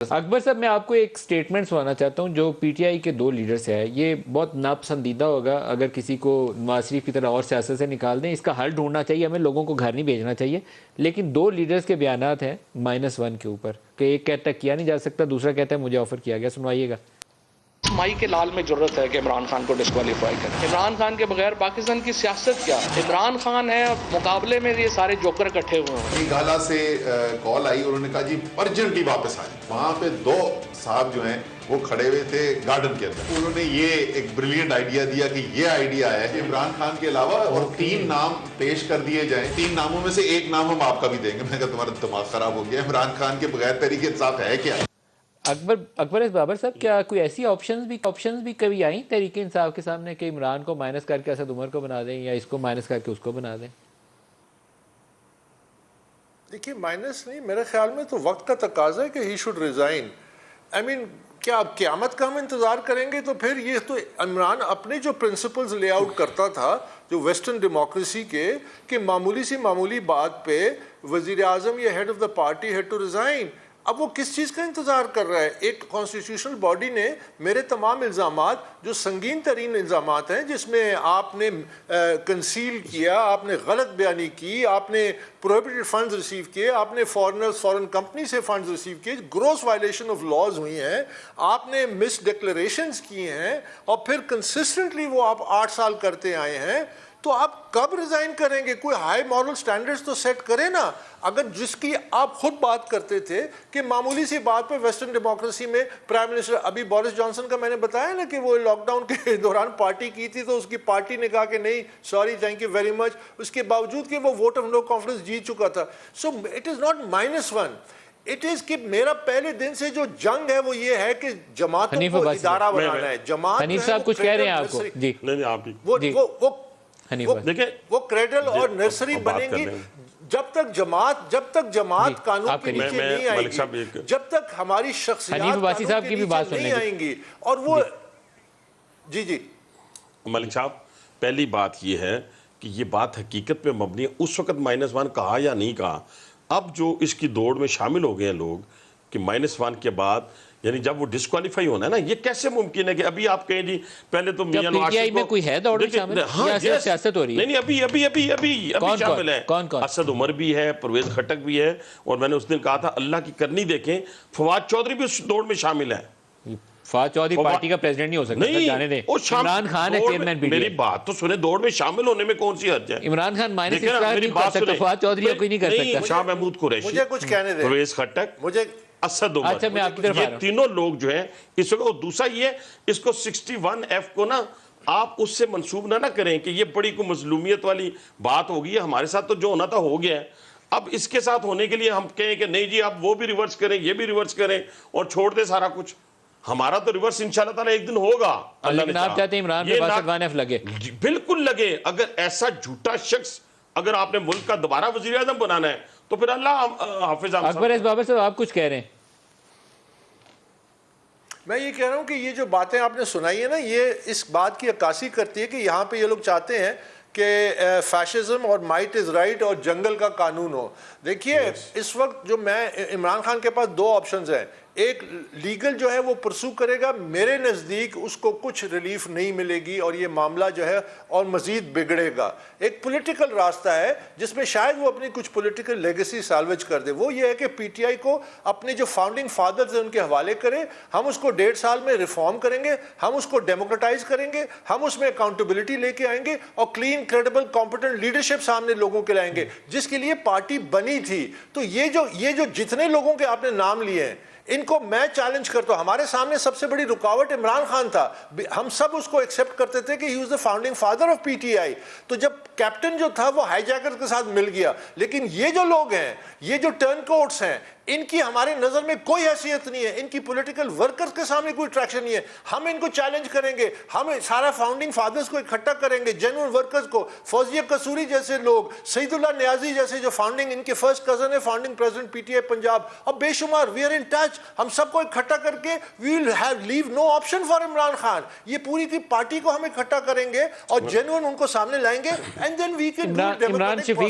اکبر صاحب میں آپ کو ایک سٹیٹمنٹ سنانا چاہتا ہوں جو پی ٹی آئی کے دو لیڈرز ہیں. یہ بہت ناپسندیدہ ہوگا اگر کسی کو نواز شریف کی طرح اور سیاست سے نکال دیں. اس کا حل ڈھونڈنا چاہیے, ہمیں لوگوں کو گھر نہیں بھیجنا چاہیے. لیکن دو لیڈرز کے بیانات ہیں -1 کے اوپر کہ ایک کہتا ہے کیا نہیں جا سکتا, دوسرا کہتا ہے مجھے آفر کیا گیا. سنوائیے گا. مائی کے لال میں ضرورت ہے کہ عمران خان کو ڈسکوالیفائی کریں. عمران خان کے بغیر پاکستان کی سیاست کیا؟ عمران خان ہے اور مقابلے میں یہ سارے جوکر اکٹھے ہوئے ہیں. گالا سے کال آئی اور انہوں نے کہا جی ارجنٹلی واپس آئیں. وہاں پہ دو صاحب جو ہیں وہ کھڑے ہوئے تھے گارڈن کے اندر. انہوں نے یہ ایک بریلینٹ آئیڈیا دیا کہ یہ آئیڈیا ہے کہ عمران خان کے علاوہ اور 3 نام پیش کر دیے جائیں. 3 ناموں میں سے ایک نام ہم آپ کا بھی دیں گے. میں کہا تمہارا دماغ خراب ہو گیا, عمران خان کے بغیر تحریک انصاف ہے کیا؟ اکبر بابر صاحب, کیا کوئی ایسی آپشنز بھی کبھی آئیں تحریک انصاف کے سامنے کہ عمران کو مائنس کر کے اسد عمر کو بنا دیں یا اس کو مائنس کر کے اس کو بنا دیں؟ دیکھیے مائنس نہیں, میرے خیال میں تو وقت کا تقاضا ہے کہ ہی شوڈ ریزائن. آئی مین کیا اب قیامت کا ہم انتظار کریں گے؟ تو پھر یہ تو عمران اپنے جو پرنسپلز لے آؤٹ کرتا تھا جو ویسٹرن ڈیموکریسی کے, کہ معمولی سی معمولی بات پہ وزیر اعظم یا head of the party head to resign. اب وہ کس چیز کا انتظار کر رہا ہے؟ ایک کانسٹیٹیوشنل باڈی نے میرے تمام الزامات جو سنگین ترین الزامات ہیں, جس میں آپ نے کنسیل کیا, آپ نے غلط بیانی کی, آپ نے پروہیبٹڈ فنڈز ریسیو کیے, آپ نے فورن کمپنی سے فنڈز ریسیو کیے, گروس وائلیشن آف لاز ہوئی ہیں, آپ نے مس ڈکلیریشنز کی ہیں, اور پھر کنسسٹنٹلی وہ آپ 8 سال کرتے آئے ہیں. تو آپ کب ریزائن کریں گے؟ کوئی ہائی مورل سٹینڈرڈز تو سیٹ کریں نا. اگر جس کی آپ خود بات کرتے تھے کہ معمولی سی بات پہ ویسٹرن ڈیموکریسی میں پرائم منسٹر, ابھی بورس جانسن کا میں نے بتایا نا کہ وہ لاک ڈاؤن کے دوران پارٹی کی تھی تو اس کی پارٹی نے کہا کہ نہیں sorry thank you very much, اس کے باوجود کہ وہ ووٹ آف نو کانفیڈنس جیت چکا تھا. So it is not -1, it is کہ میرا پہلے دن سے جو جنگ ہے وہ یہ ہے کہ جماعتوں کو ادارہ بنانا ہے. جماعت حنیف صاحب کچھ کہہ رہے ہیں آپ کو؟ جی نہیں آپ وہ کریڈل اور نرسری بنیں گی جب تک جماعت قانون کے نیچے نہیں آئے گی, جب تک ہماری شخصیات قانون کے نیچے نہیں آئیں گی. اور وہ جی ملک صاحب, پہلی بات یہ ہے کہ یہ بات حقیقت پہ مبنی ہے. اس وقت -1 کہا یا نہیں کہا, اب جو اس کی دوڑ میں شامل ہو گئے ہیں لوگ کہ -1 کے بعد یعنی جب وہ ڈسکوالیفائی ہونا ہے نا, یہ کیسے ممکن ہے کہ ابھی آپ کہیں جی پہلے تو میاں نواز شریف میں کوئی ہے دوڑ میں شامل یا سیاست ہو رہی ہے؟ نہیں ابھی شامل ہے. اسد عمر بھی ہے, پرویز خٹک بھی ہے, اور میں نے اس دن کہا تھا اللہ کی کرنی دیکھیں فواد چودھری بھی اس دوڑ میں شامل ہے. فواد چودھری پارٹی کا پریزیڈنٹ نہیں ہو سکتا, جانے دیں. عمران خان ہے چیئرمین پی ٹی آئی. میری بات تو سنیں, دوڑ میں شامل ہونے میں کون سی حرج ہے؟ عمران خان مائنس نہیں کر سکتا, فواد چودھری کوئی نہیں کر سکتا. شاہ محمود قریشی, مجھے کچھ کہنے دیں, پرویز خٹک, اسد عمر, اچھا میں آپ کی طرف یہ تینوں لوگ جو ہیں اس وقت. اور دوسرا یہ اس کو 61F کو نا آپ اس سے منسوب نہ کریں کہ یہ بڑی کوئی مظلومیت والی بات ہوگی ہے. ہمارے ساتھ تو جو ہونا تھا ہو گیا ہے. اب اس کے ساتھ ہونے کے لیے ہم کہیں کہ نہیں جی آپ وہ بھی ریورس کریں یہ بھی ریورس کریں اور چھوڑ دیں سارا کچھ. ہمارا تو ریورس انشاءاللہ تعالی ایک دن ہوگا. لیکن آپ چاہتے ہیں عمران پہ 61F لگے؟ بالکل لگے. اگر ایسا جھوٹا شخص اگر آپ نے ملک کا دوبارہ وزیر اعظم بنانا ہے تو پھر اللہ حافظ. اکبر بابر صاحب آپ کچھ کہہ رہے ہیں؟ میں یہ کہہ رہا ہوں کہ یہ جو باتیں آپ نے سنائی ہیں نا, یہ اس بات کی عکاسی کرتی ہے کہ یہاں پہ یہ لوگ چاہتے ہیں کہ فیشزم اور مائٹ از رائٹ اور جنگل کا قانون ہو. دیکھیے اس وقت جو عمران خان کے پاس 2 آپشنز ہیں. ایک لیگل جو ہے وہ پرسو کرے گا, میرے نزدیک اس کو کچھ ریلیف نہیں ملے گی اور یہ معاملہ جو ہے اور مزید بگڑے گا. ایک پولیٹیکل راستہ ہے جس میں شاید وہ اپنی کچھ پولیٹیکل لیگیسی سالویج کر دے. وہ یہ ہے کہ پی ٹی آئی کو اپنے جو فاؤنڈنگ فادرز ہیں ان کے حوالے کرے. ہم اس کو 1.5 سال میں ریفارم کریں گے, ہم اس کو ڈیموکریٹائز کریں گے, ہم اس میں اکاؤنٹیبلٹی لے کے آئیں گے اور کلین کریڈیبل کمپیٹنٹ لیڈرشپ سامنے لوگوں کے لائیں گے جس کے لیے پارٹی بنی تھی. تو یہ جو جتنے لوگوں کے آپ نے نام لیے ہیں ان کو میں چیلنج کرتا ہوں. ہمارے سامنے سب سے بڑی رکاوٹ عمران خان تھا. ہم سب اس کو ایکسیپٹ کرتے تھے کہ he was the founding father of P T آئی. تو جب کیپٹن جو تھا وہ ہائی جیکر کے ساتھ مل گیا. لیکن یہ جو لوگ ہیں, یہ جو ٹرن کوٹس ہیں, ان کی ہمارے نظر میں کوئی حیثیت نہیں ہے. ان کی پولیٹیکل ورکرز کے سامنے کوئی ٹریکشن نہیں ہے. ہم ان کو چیلنج کریں گے, ہم سارا فاؤنڈنگ فادرز کو اکٹھا کریں گے, جینوئن ورکرز کو, فوزیہ قصوری جیسے لوگ, سعید اللہ نیازی جیسے جو فاؤنڈنگ ان کے فرسٹ کزن ہے founding president P T I Punjab, اور بے شمار. We are in touch. ہم سب کو اکٹھا کر کے we will have leave no option for Imran Khan. یہ پوری کی پارٹی کو ہم اکٹھا کریں گے اور جینوئن ان کو سامنے لائیں گے, and then we can do democratic